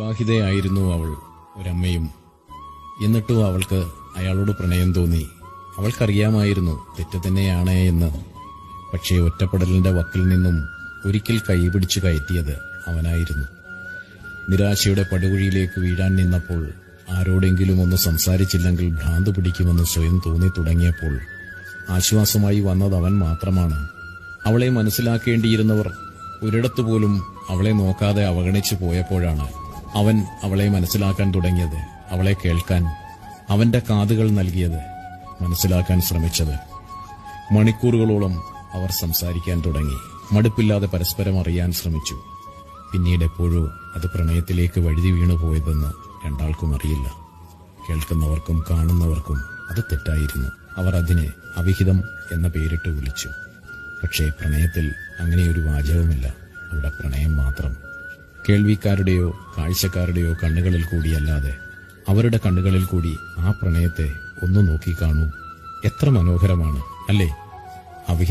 വിവാഹിതയായിരുന്നു അവൾ, ഒരമ്മയും. എന്നിട്ടും അവൾക്ക് അയാളോട് പ്രണയം തോന്നി. അവൾക്കറിയാമായിരുന്നു തെറ്റ് തന്നെയാണ് എന്ന്. പക്ഷേ ഒറ്റപ്പെടലിന്റെ വക്കിൽ നിന്നും ഒരിക്കൽ കൈപിടിച്ചു കയറ്റിയത് അവനായിരുന്നു. നിരാശയുടെ പടുകുഴിയിലേക്ക് വീഴാൻ നിന്നപ്പോൾ, ആരോടെങ്കിലും ഒന്ന് സംസാരിച്ചില്ലെങ്കിൽ ഭ്രാന്ത് പിടിക്കുമെന്ന് സ്വയം തോന്നി തുടങ്ങിയപ്പോൾ ആശ്വാസമായി വന്നത് അവൻ മാത്രമാണ്. അവളെ മനസ്സിലാക്കേണ്ടിയിരുന്നവർ ഒരിടത്തുപോലും അവളെ നോക്കാതെ അവഗണിച്ചു പോയപ്പോഴാണ് അവൻ അവളെ മനസ്സിലാക്കാൻ തുടങ്ങിയത്, അവളെ കേൾക്കാൻ അവന്റെ കാതുകൾ നൽകിയത്, മനസ്സിലാക്കാൻ ശ്രമിച്ചത്. മണിക്കൂറുകളോളം അവർ സംസാരിക്കാൻ തുടങ്ങി. മടുപ്പില്ലാതെ പരസ്പരം അറിയാൻ ശ്രമിച്ചു. പിന്നീട് എപ്പോഴോ അത് പ്രണയത്തിലേക്ക് വഴുതി വീണുപോയതെന്ന് രണ്ടാൾക്കും അറിയില്ല. കേൾക്കുന്നവർക്കും കാണുന്നവർക്കും അത് തെറ്റായിരുന്നു. അവർ അതിനെ അവിഹിതം എന്ന പേരിട്ട് വിളിച്ചു. പക്ഷേ പ്രണയത്തിൽ അങ്ങനെയൊരു വാചകമില്ല. അവിടെ പ്രണയം മാത്രം. കേൾവിക്കാരുടെയോ കാഴ്ചക്കാരുടെയോ കണ്ണുകളിൽ കൂടിയല്ലാതെ അവരുടെ കണ്ണുകളിൽ കൂടി ആ പ്രണയത്തെ ഒന്ന് നോക്കിക്കാണൂ. എത്ര മനോഹരമാണ് അല്ലേ? അവിഹിതം